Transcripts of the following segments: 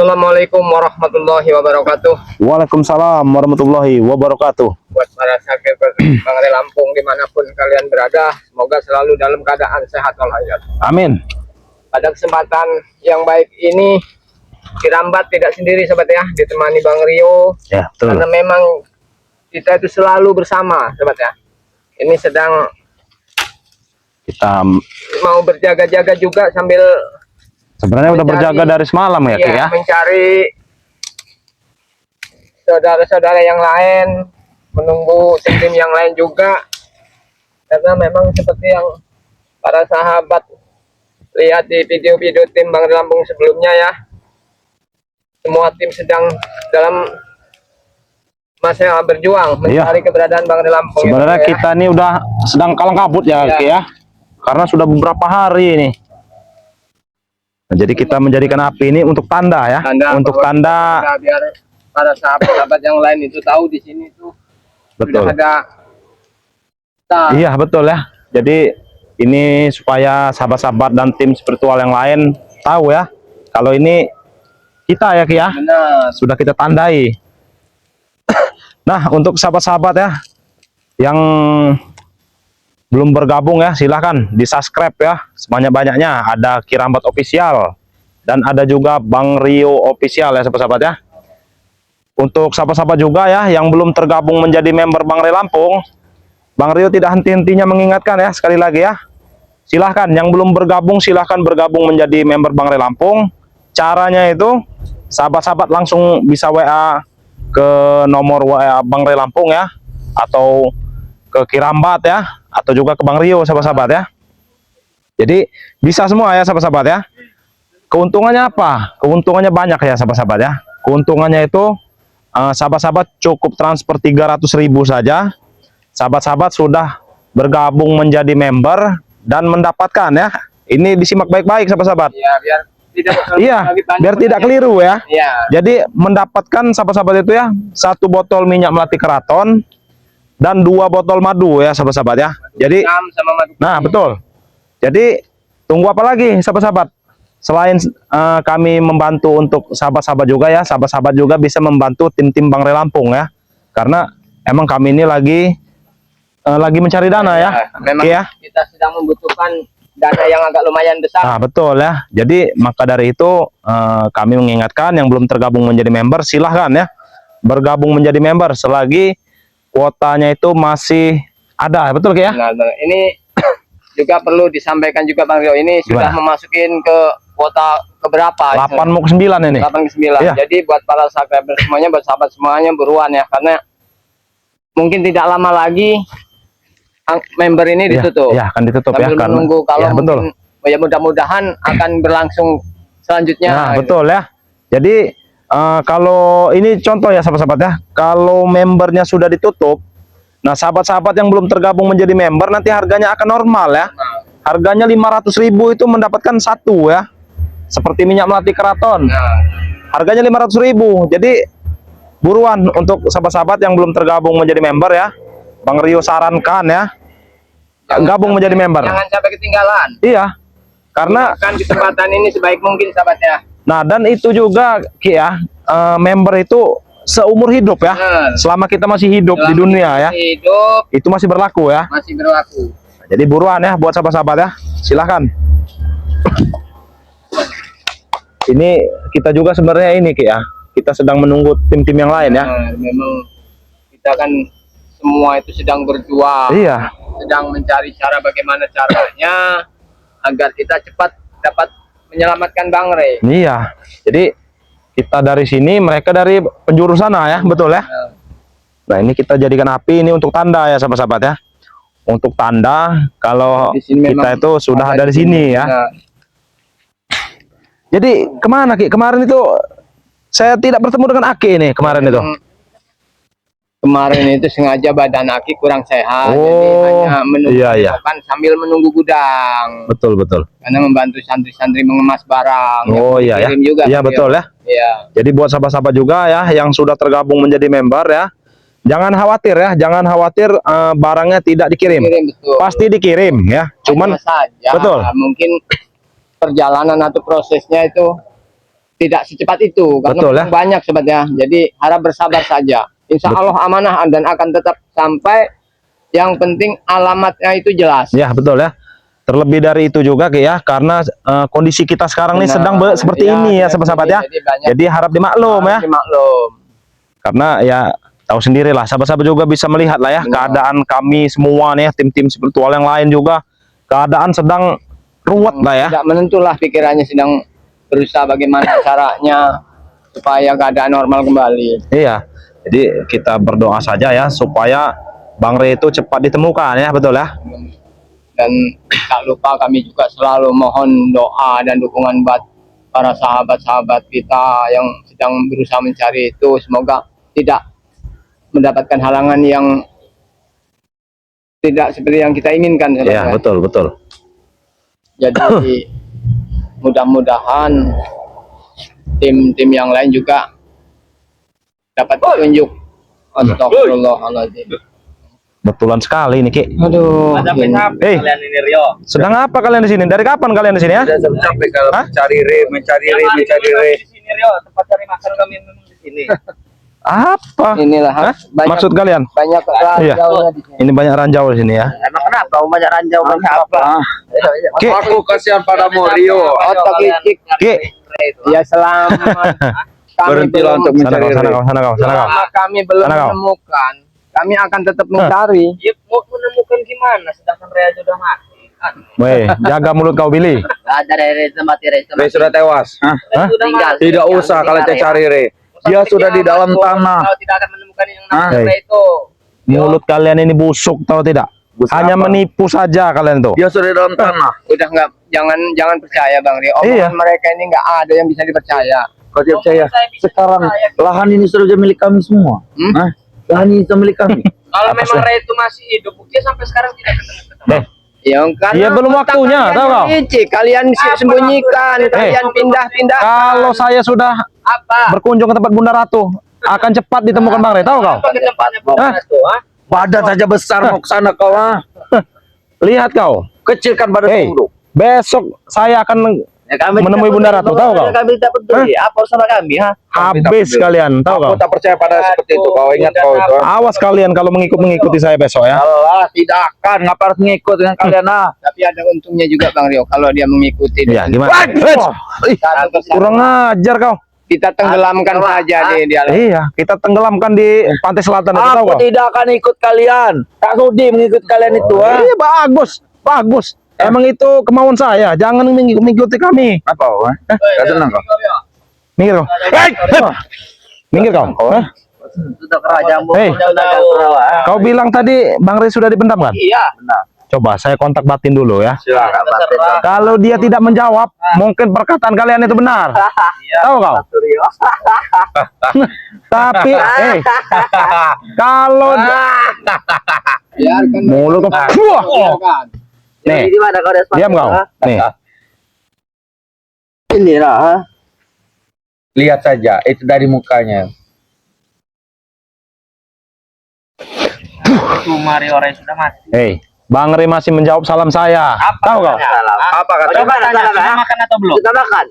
Assalamualaikum warahmatullahi wabarakatuh. Waalaikumsalam warahmatullahi wabarakatuh. Buat para sakit Bangre Lampung dimanapun kalian berada, semoga selalu dalam keadaan sehat walafiat. Amin. Pada kesempatan yang baik ini, Kirambat tidak sendiri sobat ya, ditemani Bang Rio. Ya, betul. Karena memang kita itu selalu bersama sobat ya. Ini sedang Kita mau berjaga-jaga juga sambil sebenarnya udah berjaga dari semalam ya, Ki ya. Mencari saudara-saudara yang lain, menunggu tim-tim yang lain juga, karena memang seperti yang para sahabat lihat di video-video tim Bangre Lampung sebelumnya ya, semua tim sedang dalam masa berjuang mencari keberadaan Bangre Lampung. Sebenarnya ya, kita ini udah sedang kalang kabut ya, Ki ya, karena sudah beberapa hari ini. Nah, jadi kita menjadikan api ini untuk tanda ya, untuk tanda biar para sahabat-sahabat yang lain itu tahu di sini tuh betul. sudah ada. Iya betul ya. Jadi ini supaya sahabat-sahabat dan tim spiritual yang lain tahu ya, kalau ini kita ya, Ki ya. Benar. Sudah kita tandai. Nah, untuk sahabat-sahabat ya yang belum bergabung ya, silahkan di subscribe ya sebanyak-banyaknya. Ada Kirambat Official dan ada juga Bang Rio Official ya sahabat-sahabat ya. Untuk sahabat-sahabat juga ya yang belum tergabung menjadi member Bangre Lampung, Bang Rio tidak henti-hentinya mengingatkan ya, sekali lagi ya, silahkan yang belum bergabung silahkan bergabung menjadi member Bangre Lampung. Caranya itu sahabat-sahabat langsung bisa WA ke nomor WA Bangre Lampung ya, atau ke Kirambat ya, atau juga ke Bang Rio sahabat-sahabat ya. Jadi bisa semua ya sahabat-sahabat ya. Keuntungannya apa? Keuntungannya banyak ya sahabat-sahabat ya. Keuntungannya itu sahabat-sahabat cukup transfer 300.000 saja. Sahabat-sahabat sudah bergabung menjadi member dan mendapatkan ya. Ini disimak baik-baik sahabat-sahabat. Ya, biar tidak biar tidak keliru ya. Ya. Jadi mendapatkan sahabat-sahabat itu ya 1 botol minyak melati keraton dan 2 botol madu ya sahabat-sahabat ya. Jadi sama madu. nah betul. Jadi tunggu apa lagi sahabat-sahabat? Selain kami membantu untuk sahabat-sahabat juga ya, sahabat-sahabat juga bisa membantu tim-tim Bangre Lampung ya. Karena emang kami ini lagi mencari dana ya. Memang ya. kita sedang membutuhkan dana yang agak lumayan besar. Nah betul ya. Jadi maka dari itu kami mengingatkan yang belum tergabung menjadi member silahkan ya bergabung menjadi member selagi kuotanya itu masih ada, betul Ki ya? Nah, ini juga perlu disampaikan juga Bang Rio, ini sudah memasukin ke kuota keberapa? 8 mau ke 9 ini. 8 ke 9. Iya. Jadi buat para subscriber semuanya, buat sahabat semuanya buruan ya, karena mungkin tidak lama lagi member ini ditutup. Ya, akan ditutup sambil ya karena menunggu kalau ya, betul. Mungkin, ya mudah-mudahan akan berlangsung selanjutnya. Nah, betul ya. Jadi kalau ini contoh ya sahabat-sahabat ya, kalau membernya sudah ditutup, nah sahabat-sahabat yang belum tergabung menjadi member nanti harganya akan normal ya. Harganya 500.000 itu mendapatkan 1 ya, seperti minyak melati keraton. Harganya 500.000. Jadi buruan untuk sahabat-sahabat yang belum tergabung menjadi member ya, Bang Rio sarankan ya, gabung menjadi member. Jangan sampai ketinggalan. Iya, karena kan kesempatan ini sebaik mungkin sahabat ya. Nah dan itu juga Ki ya, member itu seumur hidup ya. Selama kita masih hidup di dunia ya, itu masih berlaku ya. Masih berlaku. Jadi buruan ya buat sahabat-sahabat ya, silahkan. Ini kita juga sebenarnya ini Ki ya, kita sedang menunggu tim-tim yang lain ya. Memang kita kan semua itu sedang berjuang. Iya. Sedang mencari cara bagaimana caranya agar kita cepat dapat menyelamatkan Bangre. Iya. Jadi kita dari sini, mereka dari penjuru sana ya, betul ya. Nah ini kita jadikan api ini untuk tanda ya sahabat-sahabat ya. Untuk tanda kalau kita itu sudah ada di sini ya. Jadi kemana Ki? Kemarin itu saya tidak bertemu dengan Aki ini kemarin itu. Kemarin itu sengaja badan Aki kurang sehat, jadi hanya menunggu sambil menunggu gudang. Betul betul. Karena membantu santri-santri mengemas barang. Oh iya ya. Juga, iya betul ya. Iya. Jadi buat sahabat-sahabat juga ya yang sudah tergabung menjadi member ya, jangan khawatir ya, jangan khawatir barangnya tidak dikirim. Betul. Pasti dikirim ya. Cuman saja, betul. Mungkin perjalanan atau prosesnya itu tidak secepat itu karena Betul, ya. memang banyak sobat ya. Jadi harap bersabar saja. Insya Allah amanah dan akan tetap sampai. Yang penting alamatnya itu jelas. Ya betul ya. Terlebih dari itu juga Ki ya, karena kondisi kita sekarang nih sedang seperti ini ya sahabat-sahabat ya. Jadi harap dimaklum ya. Dimaklum. Karena ya tahu sendirilah, sahabat-sahabat juga bisa melihat lah ya keadaan kami semua nih, tim-tim spiritual yang lain juga keadaan sedang ruwet lah ya. Tidak menentulah pikirannya sedang berusaha bagaimana caranya supaya keadaan normal kembali. Iya. Jadi kita berdoa saja ya supaya Bang Rey itu cepat ditemukan ya, betul ya. Dan tak lupa kami juga selalu mohon doa dan dukungan buat para sahabat-sahabat kita yang sedang berusaha mencari itu, semoga tidak mendapatkan halangan yang tidak seperti yang kita inginkan. Iya, betul. Jadi mudah-mudahan tim-tim yang lain juga dapat petunjuk. Astagfirullahaladzim. Betulan sekali nih Ki. Aduh. Kalian ini Rio. Sedang apa kalian di sini? Dari kapan kalian di sini ya? Sudah sampai kalau mencari re. Di sini Rio, tempat cari makan kami memang di sini. Apa? Inilah Hah? Maksud kalian? banyak Iya. ranjaunya di sini. Ini banyak ranjau di sini ya. Emang kenapa? Mau banyak ranjau banyak apa? Ki, Aku kasihan padamu Rio. Otak licik. Ki. Ya selamat. Berhentilah untuk Sana mencari kau. Selama kami belum Sana kau. menemukan, kami akan tetap mencari. Ya, mau menemukan gimana? Sedangkan Rea sudah mati. Weh, jaga mulut kau Billy. Ada Reza mati. Re sudah tewas. Hah? Tinggal. Tidak usah kalian cari Re. Dia sudah di dalam tanah. Kalau tidak akan menemukan yang namanya Hei. Re itu. Mulut kalian ini busuk tahu tidak? Busuk Hanya apa? menipu saja kalian tuh. Dia sudah di dalam tanah. Udah nggak, jangan percaya Bang Rio. Omongan Iya. mereka ini nggak ada yang bisa dipercaya. Kau tidak percaya? Sekarang lahan ini sudah milik kami semua. Hah? Lahan ini sudah milik kami. Kalau Apa memang sih? Re itu masih hidup, buktinya sampai sekarang tidak ketemu. Eh, Ya, karena Iya, belum otak waktunya, kalian tahu kau? licik, kalian sembunyikan, kalian pindah-pindah. kalau saya sudah apa? berkunjung ke tempat Bunda Ratu, akan cepat ditemukan Bang Rey, tahu kau? Apa ke tempatnya Hah? Badan saja besar mau ke sana kau ah. Lihat kau. Kecilkan badan Hei, dulu. besok saya akan menemui Bunda Ratu, tahu kau? Kami tidak peduli. Apa sama kami ha? Habis kalian, tahu kau? Aku tak percaya pada seperti itu. Kau ingat kau itu. Awas kalian kalau mengikuti saya besok ya. Allah, tidak akan. Ngapa harus ngikut dengan kalian ah? Tapi ada untungnya juga Bang Rio kalau dia mengikuti. Iya, gimana? Ih, Satu kesatuan. kurang ajar kau. Kita tenggelamkan saja di alam. Iya, kita tenggelamkan di pantai selatan itu, tahu Aku kau? tidak akan ikut kalian. Tak sudi mengikut kalian itu ah. Iya, bagus. Emang itu kemauan saya. Jangan mengikuti kami. Apa? Kau senang kau? Minggir kau. Minggir kau. Hah? Sudah kerajaanmu. Hei. Kau bilang tadi Bang Rey sudah dipendam kan? Iya. Benar. Coba saya kontak batin dulu ya. Silakan. Kalau dia tidak menjawab, mungkin perkataan kalian itu benar. Tahu kau? Tapi, kalau Biarkan mulut kau. Wah. biarkan. Nih, Di mana kau diam kau. Nih, Ini lah. Lihat saja, itu dari mukanya. Mario Ray sudah mati. hei, Bang Rey masih menjawab salam saya. Tahu kau? Apa kata? Coba sudah makan atau belum? Sudah makan.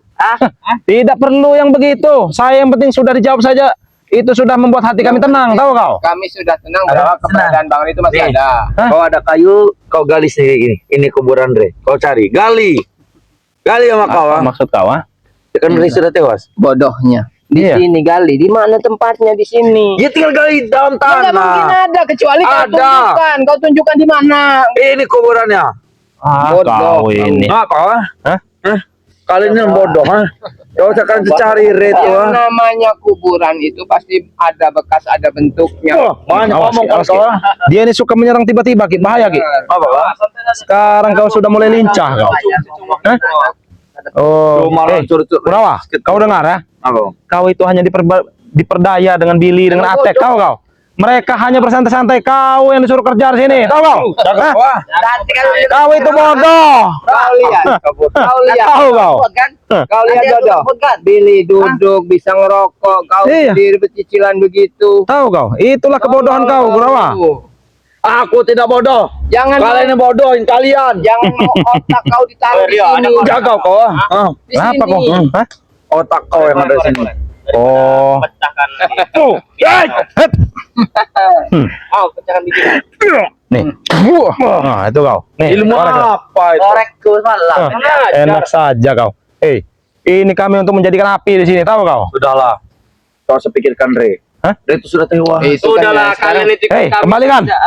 Tidak perlu yang begitu. Saya yang penting sudah dijawab saja. Itu sudah membuat hati kami tenang, tahu kau? Kami sudah tenang bahwa keberadaan Bang Rio itu masih Nih. ada. Kau ada kayu, kau gali sendiri ini. Ini kuburan Re. Kau cari, gali sama kau. Apa maksud kau, ah? Kan Re sudah tewas. Bodohnya. Di Iya. sini gali. Di mana tempatnya di sini? Ya tinggal gali dalam Tidak mungkin tanah. ada kecuali kau Ada. tunjukkan. Kau tunjukkan di mana? Ini kuburannya. Kau ini. Apa? Hah? Kalian ini bodoh, ha? Kau akan cari Re itu, Yang ha? namanya kuburan itu pasti ada bekas, ada bentuknya. Oh, banyak Awas, ngomong awas, kau. Ki. Dia ini suka menyerang tiba-tiba, Ki. Bahaya, Ki. Apa? Sekarang kau sudah mulai lincah, kau. Hah? Oh, Kurawa, kau dengar ya? Apa? Kau itu hanya diperdaya dengan Billy, dengan Atek, tahu kau? Mereka hanya bersantai-santai, kau yang disuruh kerja di sini, tahu kau? Hah? Kau itu bodoh. Kau lihat. Kau lihat. Tahu kau? Kau lihat bodoh. Billy duduk bisa ngerokok. Kau Iya. sendiri bercicilan begitu. Tahu kau? Itulah kebodohan kau, Kurawa. Aku tidak bodoh. Jangan Kalian yang bodohin kalian. jangan mau otak kau ditaruh di sini. Jaga kau, ha? Di Kenapa sini. kau? Hah? Otak kau yang ada di sini. Oh. Pecahkan lagi. Het. Oh, pecahkan dikit. Nih. Nah, itu kau. Nih, Ilmu korek. apa itu? Korekku malah. Enak saja kau. Ini kami untuk menjadikan api di sini, tahu kau? Sudahlah. Kau sepikirkan Re. Hah? Re itu sudah tewas. Sudahlah, kalian itu ikut kami kembalikan. saja.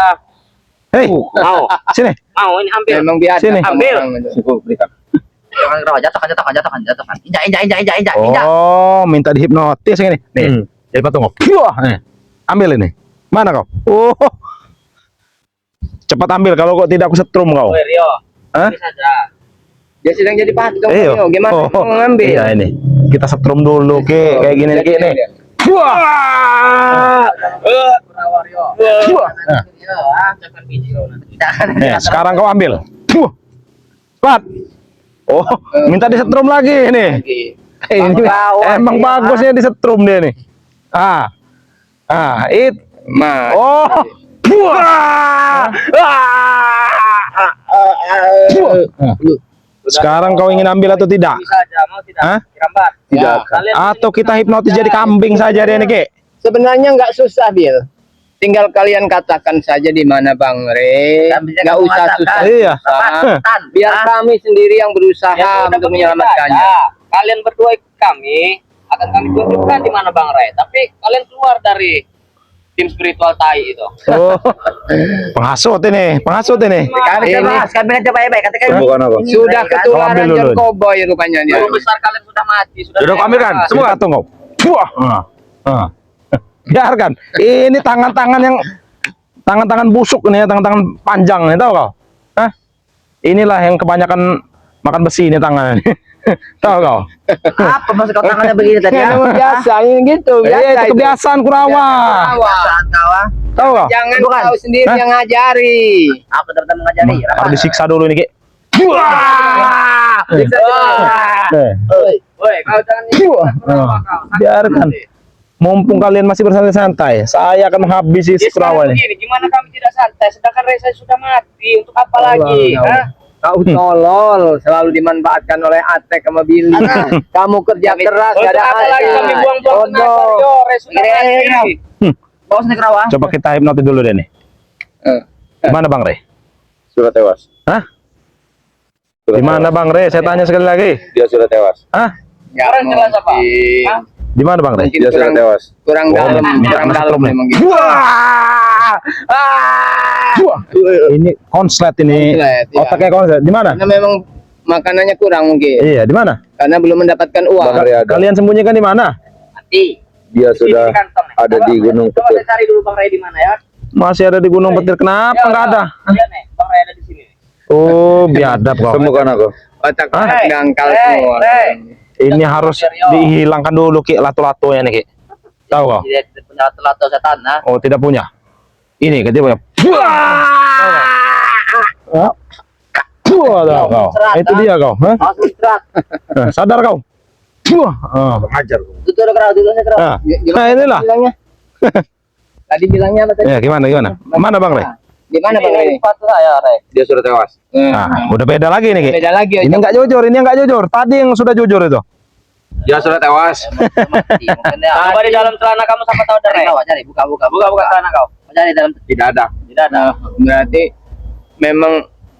Hei, Mau, sini. mau ini ambil. Memang biasa. Sini. Ambil. Cukup berikan. Jangan rawa, jatuhkan. Injak. Oh, minta dihipnotis ini. Nih, jadi patung kau. Wah, nih. Ambil ini. Mana kau? Oh. Cepat ambil kalau kok tidak aku setrum kau. Woi, Rio. Hah? Ini saja. Dia sedang jadi patung. Iya. Rio. Gimana mau ngambil? Iya ini. Kita setrum dulu ke kayak gini nih, nih. Wah. Rawa, Rio. Wah. Cepat video nanti. Nih, sekarang kau ambil. Cepat. Oh, minta disetrum lagi nih. Ini emang bagusnya disetrum dia nih. Mas. Oh. Wah. Sekarang kau ingin ambil atau tidak? Bisa aja, mau tidak? Hah? Kirambat. Tidak. Kalian Atau kita hipnotis jadi kambing saja deh nih, Ki? Sebenarnya nggak susah, Bil. Tinggal kalian katakan saja di mana Bang Re. Nggak usah susah. Iya. Biar kami sendiri yang berusaha Ya, udah untuk begini menyelamatkannya. saja. Kalian berdua ikut kami, akan kami tunjukkan di mana Bang Ray. Tapi kalian keluar dari tim spiritual tai itu. Oh, penghasut ini. Kami Ini- kami kan coba baik katakan. Bukan apa. Sudah Ambil ketularan dulu. John Cowboy rupanya dia. Guru besar kalian sudah mati, Sudah kau ambilkan. Semua patung kau. Wah. Biarkan. Ini tangan-tangan busuk nih, tangan-tangan panjang nih, tahu kau? Hah? Inilah yang kebanyakan makan besi ini tangan. Tahu kau? Apa maksud kau tangannya begini tadi? Ya, memang biasa ini gitu. Biasa Itu itu. kebiasaan Kurawa. Saat kawan. Tahu kau? Jangan Bukan. kau sendiri Hah? yang ngajari. Aku tetap mengajari. Harus disiksa dulu nih, Ki. Woi, kau jangan Biarkan. Mumpung kalian masih bersantai-santai, saya akan menghabisi si Kurawa ini. begini, gimana kami tidak santai sedangkan Reza sudah mati, untuk apa lagi? Allah. Kau tolol, selalu dimanfaatkan oleh Atek sama Billy. Kamu kerja keras, Untuk gak ada apa lagi hasil. kami buang-buang tenaga? Bodoh. Rio, Reza sudah mati. Bawa sini Kerawa. Coba kita hipnotis dulu deh nih. Gimana Bang Re? Sudah tewas. Hah? Sudah Di mana tewas. Bang Re? Saya tanya sekali lagi. Dia sudah tewas. Hah? Ya, Orang jelas apa? mungkin. Hah? Di mana Bang Re? Mungkin Dia sudah tewas. kurang Oh, dalam, minta kurang kena dalam setrum nih. memang gitu. Wah, ini konslet ini. Konslet, iya. Otaknya konslet. Di mana? Karena memang makanannya kurang mungkin. Iya, di mana? Karena belum mendapatkan uang. Bang Ray ada. Kalian sembunyikan di mana? Mati. Dia sudah Di kantong nih. ada di Gunung Coba Petir. saya cari dulu Bang Ray di mana ya. Masih ada di Gunung Petir. Kenapa Ya, nggak ada? Lihat nih, Bang Ray ada di sini. Oh, biadab kau. Temukan aku. Otak Hah? dangkal Hey, semua. hey. Ini harus dihilangkan dulu Ki, lato-latonya nih Ki. Tahu kau? Dia punya telato setan, nah. Oh, tidak punya. Ini dia punya. Wah, tahu kau. Itu dia kau. Hah? Langsung istirahat. Sadar kau. Wah, Mengajar. Tutup kerau, tutup kerau. Nah, inilah. Bilangnya. Tadi bilangnya apa tadi? Ya, gimana? Mana Bang Re? Di mana Bang Ini Ray? sepatu saya, Ray. Dia sudah tewas. Nah, udah beda lagi nih Ki. Beda lagi. Ini nggak jujur, ini nggak jujur. Tadi yang sudah jujur itu. Dia sudah tewas. Mati, mungkin ya. Coba di dalam celana kamu sama tahu Ray. Cari, buka. Buka celana kau. Cari dalam. Tidak ada. Tidak ada. Berarti memang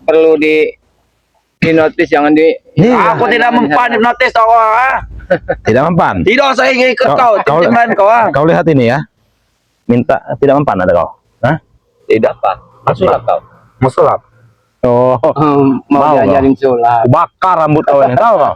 perlu di notis, jangan di. Iya. Aku tidak mempan hipnotis kau. Tidak mempan. Tidak, saya ingin ikut Kau- kau. kau- Tim lain kau. Kau lihat ini ya. Minta tidak mempan ada kau. Hah? Tidak apa. Sulap kau. Mau sulap. Oh, Mau Mau, diajarin sulap. bakar rambut kau ini, tahu kau?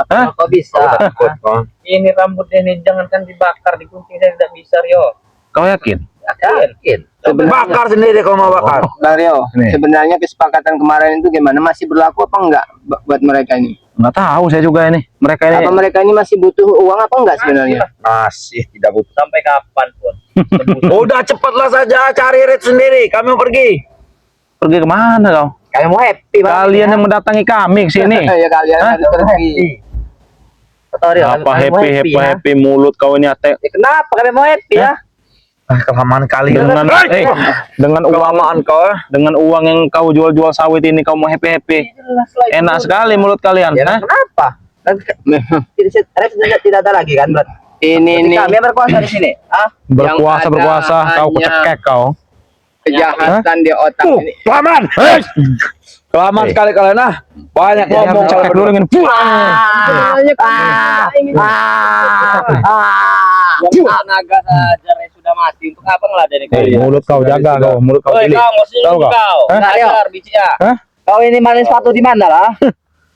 Hah? Kau bisa. Takut kau. Ini rambut ini jangankan dibakar, digunting saya tidak bisa, Rio. Kau yakin? Yakin. Bakar sendiri kau mau bakar. Bang Rio, Nih. sebenarnya kesepakatan kemarin itu gimana? Masih berlaku apa enggak buat mereka ini? Nggak tahu saya juga ini. Mereka ini. Apa mereka ini masih butuh uang apa enggak sebenarnya? Masih tidak butuh. Sampai kapan pun. Udah cepatlah saja cari Red sendiri. Kami mau pergi. Pergi kemana kau? Kami mau happy, Bang. Kalian yang mendatangi kami ke sini. Ya kalian Hah? harus pergi. Tahu, Rio, Apa kami mau ya. happy mulut kau ini Ate. Ya, kenapa kami mau happy ya? Kelamaan kali. Dengan uang Kelamaan kau. dengan uang yang kau jual-jual sawit ini kau mau happy. Jelas lah itu. Enak sekali mulut kalian, Ya, hah? kenapa? Tidak ada lagi kan, berarti. Ini nih Kami yang berkuasa di sini. Ah, Yang Berkuasa ada kau hanya- kecekek kau. kejahatan di otak ini. Kelamaan. kelamaan sekali kalian banyak ngomong Cekek dulu ingin. Tenaga saja Ray sudah mati. Untuk apa ngeladeni kalian? Mulut kau jaga kau, mulut kau Oi, pilih. kau mesti Tahu kau? kau. Hah? Ajar bici ya. Hah? Kau ini maling sepatu di mana lah?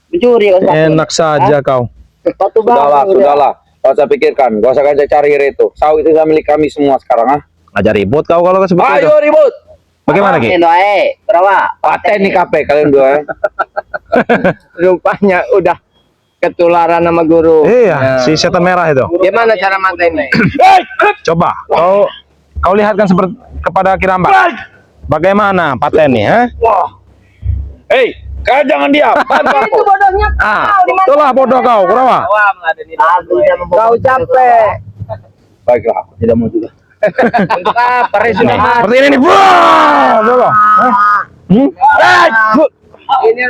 Mencuri kau sepatu. Enak saja kau. Sepatu baru. Sudahlah. Gak usah pikirkan, gak usah kalian cari itu. Sawit itu milik kami semua sekarang, ah. Aja ribut kau kalau seperti itu. Ayo ribut. Bagaimana Ki? Ini berapa? Paten nih KP kalian dua. Rupanya udah ketularan sama guru. Iya, si setan merah itu. Gimana cara mateni? Coba kau lihatkan seperti kepada Kirambat. Bagaimana patennya, Hei, kalian jangan diam. Itu bodohnya kau di mana? Itulah bodoh kau, kenapa? Wah, meladeni. Kau capek. Baiklah, aku tidak mau juga. Untuk apa Ray sudah mati? Seperti ini nih. Wah, coba. Ini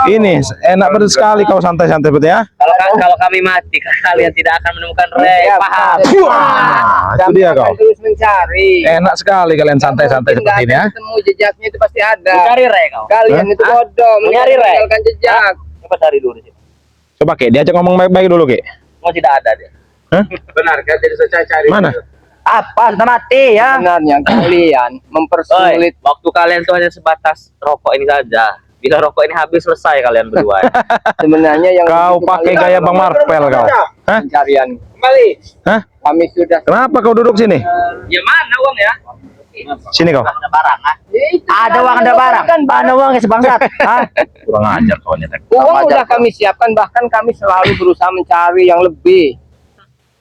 Ini enak betul sekali kau santai-santai betul ya. Kalau kami mati, kalian tidak akan menemukan Ray. Ya, Paham? Wah, itu dia kau. terus mencari. Enak sekali kalian santai-santai Mungkin seperti ini ya. nggak akan ketemu jejaknya itu pasti ada. Cari Ray kau. Kalian itu bodoh, Mencari, Ray? meninggalkan jejak. Coba cari dulu di situ. Coba Ki, diajak ngomong baik-baik dulu Ki. Oh, tidak ada dia. Hah? Benar, kalian tidak usah cari. Mana? Apa? Sudah mati ya? Sebenarnya kalian mempersulit. Waktu kalian tuh hanya sebatas rokok ini saja. Bila rokok ini habis, selesai kalian berdua. Sebenarnya yang Kau begitu pakai kalian gaya Bang Marvel kau. Hah? pencarian. Kembali. Hah? Kami sudah Kenapa kau duduk sini? Ya mana uang ya? Sini kau. Ada barang ah. Ada uang, ada barang. Mana uangnya sebangsat? Hah? Kurang ajar kau nyetek. uang udah kami siapkan, bahkan kami selalu berusaha mencari yang lebih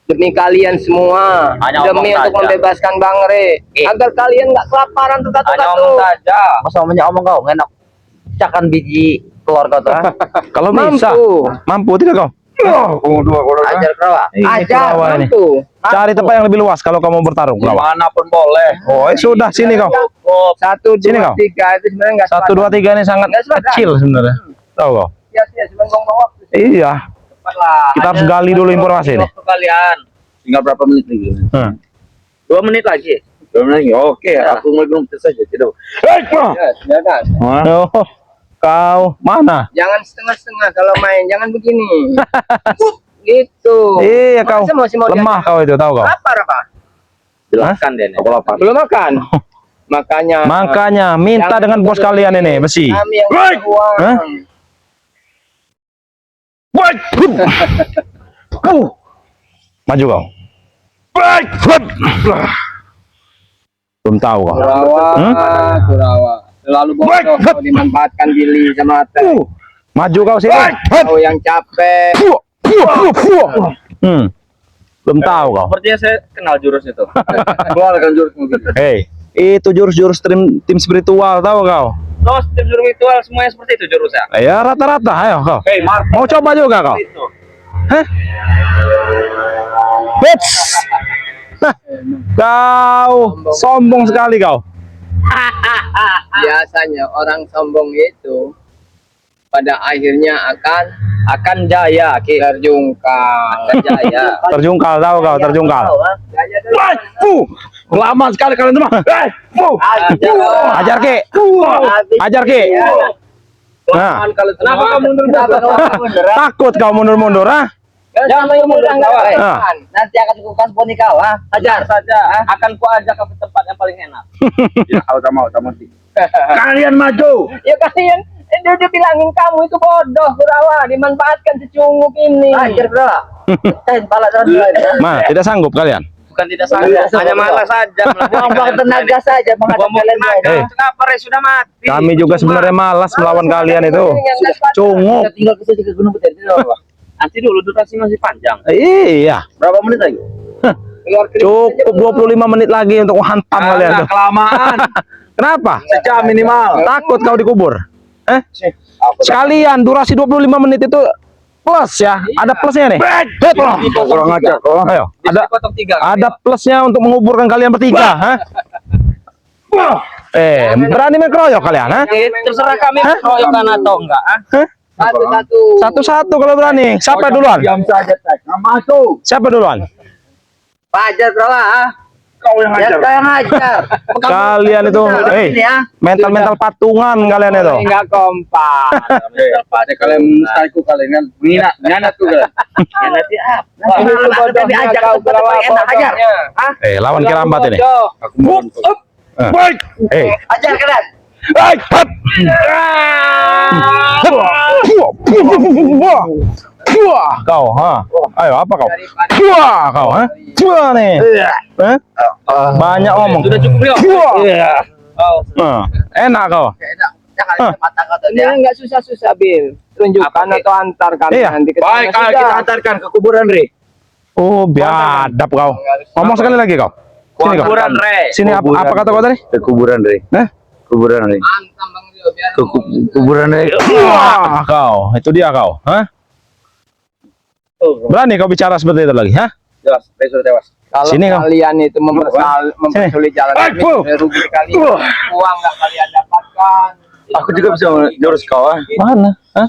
demi kalian semua, Hanya demi omong untuk saja. membebaskan Bang Re, agar kalian nggak kelaparan Hanya terkatu-katu. omong saja. Masa omongnya omong kau enak. Cakan biji keluarga tuh. ah. Kalau bisa, mampu tidak kau? Ajar kerawa. Ini kerawa ini. Mampu. Cari tempat yang lebih luas kalau kamu mau bertarung. Kerawa. Dimanapun boleh. Oh, sudah sini kau. Satu, Sini dua, kau. tiga itu sebenarnya nggak 1, 2, 3 ini sangat Nggak sepadan. kecil sebenarnya. Tahu kau? Sia-sia, cuma buang waktu. Iya. Kita harus gali dulu informasi ini. Waktu kalian. Tinggal berapa menit lagi? 2 menit lagi. 2 menit lagi. Oke, aku mulai belum saja. Tidak. Ya, sudah kan. Oh, kau mana? Jangan setengah-setengah kalau main, jangan begini. Gitu. Iya kau. Masa masih mau Lemah kau itu tahu kau. Apa? Jelaskan dia nih. Aku lapar. Belum makan. Makanya Makanya minta jangan dengan bos dulu kalian ini besi. Kami yang punya uang. Hah? Maju kau. Belum tahu kau. Kurawa. Selalu bodoh kau dimanfaatkan Billy sama Teh. Maju kau sini. Kau yang capek. Belum tahu kau. Sepertinya saya kenal jurus itu. Keluarkan jurus mobil. Hei, itu jurus-jurus tim spiritual tahu kau? Terus tim suruh ritual semuanya seperti itu jurusnya. Ya rata-rata, ayo kau. Hei, Mark. Mau coba juga kau? Itu. Hah? Bits. Nah, kau sombong sekali kau. Biasanya orang sombong itu pada akhirnya Akan jaya, Ki. terjungkal. Akan jaya. Terjungkal tahu kau, terjungkal. Lama sekali kalian semua. Ajar Ki. Ajar Ki. Nah, Kenapa kamu mundur? takut kau mundur-mundur, ah? Jangan main mundur Ah. Nanti akan kukas poni kau, ah. Ajar saja. Akan ku ajak ke tempat yang paling enak. Kalian maju. Ya kalian, dia bilangin kamu itu bodoh, Kurawa, dimanfaatkan secunguk ini. Ajar kerawa. Ten pala terus. Ma, tidak sanggup kalian? Bukan tidak sanggup, hanya malas saja. Buang tenaga saja menghadap Buang kalian. tenaga. Eh. Untuk apa Ray sudah mati? Kami juga sebenarnya malas melawan kalian itu. Cunguk. Kita tinggal ke situ ke Gunung Putih. Nanti dulu durasi masih panjang. Iya. Berapa menit lagi? Cukup 25 menit lagi untuk hantam kalian tuh. Kelamaan. Kenapa? Sejam minimal. Takut kau dikubur? Sekalian durasi 25 menit itu plus ya. Ada plusnya nih. Kurang ajar. Ayo, ada Potong 3. ada plusnya untuk menguburkan kalian bertiga, hah? Berani mengeroyok kalian, hah? Terserah kami Hah? keroyokan atau enggak. Ah? Hah? Satu-satu. Satu-satu kalau berani. Siapa duluan? Diam saja, tak. Nggak masuk. Siapa duluan? Pajar berapa? Kau yang Ya ajar. kau yang ngajar. Kalian itu, mental-mental patungan kalian itu. Enggak kompak. Pada kalian mustahilku kalian kan minat tuh kalian. Ya nanti apa? Ini lu bodohnya diajak kau tempat yang kelawar enak ajar. bodohnya. Lawan kirambat ini. Bodoh. Aku mohon. Baik. Ajar kalian. Baik. Hap. Wah, kau, ha? Ayo, apa kau? Wah, kau, ha? Wah nih. Hah? Banyak omong. Sudah cukup, Rio. Wah. Enak kau. Jangan mata kata Ini dia. enggak susah-susah, Bil. Tunjukkan Apa, Ki? atau antarkan Iya. nanti ke Baik, sana kita sudah. antarkan ke kuburan Re. Oh, biadab kau. Ngomong sekali lagi kau. Sini kau. Kuburan Re. Sini apa kata kau tadi? Ke kuburan Re. Hah? Kuburan Re. Antam Bang Rio biar Ke kuburan Re. Wah, kau. Itu dia kau, ha? Berani kau bicara seperti itu lagi, ha? Jelas, besok tewas. kalau Sini, kau. kalian itu mempersulit jalan Baik, kami, Bu. rugi kalian. Uang nggak kalian dapatkan. Aku juga bisa jurus kau. Ah. Mana? Hah?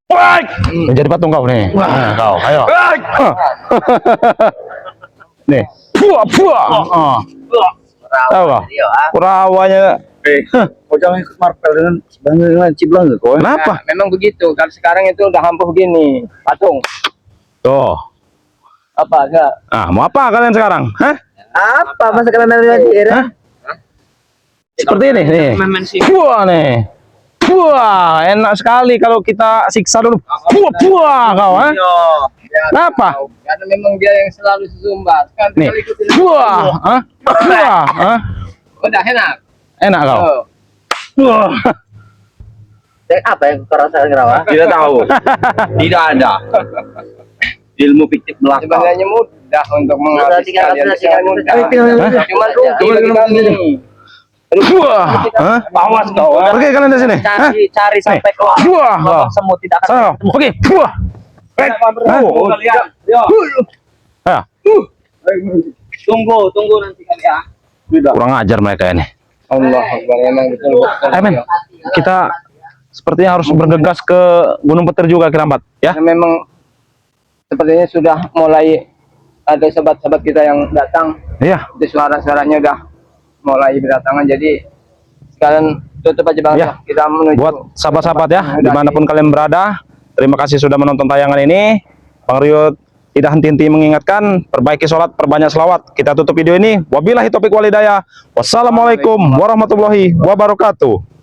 Baik. Menjadi patung kau nih. Nah, kau, ayo. Hah. Nih. Puah. Tahu kau? Kurawanya. Kau jangan ikut marpel dengan ciblang kau. Kenapa? Nah, memang begitu. Kalau sekarang itu udah hampuh gini, patung. Tuh. Apa enggak? Mau apa kalian sekarang? Hah? Apa masa kalian ngajar? Hah? Seperti ini nih. Puah nih. Puah, enak sekali kalau kita siksa dulu. Puah kau, ha? Kenapa? Karena memang dia yang selalu sesumbar. Kan Nih. tinggal ikutin. Puah, ha? Puah, ha? Udah enak. Enak kau. Oh. Puah. Apa yang kau rasakan Rawa? Tidak tahu. Tidak ada. Ilmu fiktif belaka. Sebenarnya mudah untuk menghabis tinggal- kalian. tinggal- Sekarang mudah. tinggal- Cuma rugi bagi kami. Puah, ha? Awas kau. Pergi kalian dari sini. Hah? Cari sampai keluar. Puah, kau. Semut tidak akan Sana, pergi. Puah. Ya, Tunggu nanti kalian. kurang ajar mereka ini. Allah Akbar, memang betul. Men, kita sepertinya harus bergegas ke Gunung Petir juga Kirambat, ya. Karena memang sepertinya sudah mulai ada sahabat-sahabat kita yang datang. Iya. Itu suara-suaranya udah mulai berdatangan. Jadi sekalian tutup aja Bang. Ya. Kita menuju. Buat sahabat-sahabat ya, Udah dimanapun kalian berada, terima kasih sudah menonton tayangan ini. Bang Rio tidak henti-henti mengingatkan, perbaiki sholat, perbanyak selawat. Kita tutup video ini. Wabillahi taufiq walhidayah. Wassalamualaikum warahmatullahi wabarakatuh.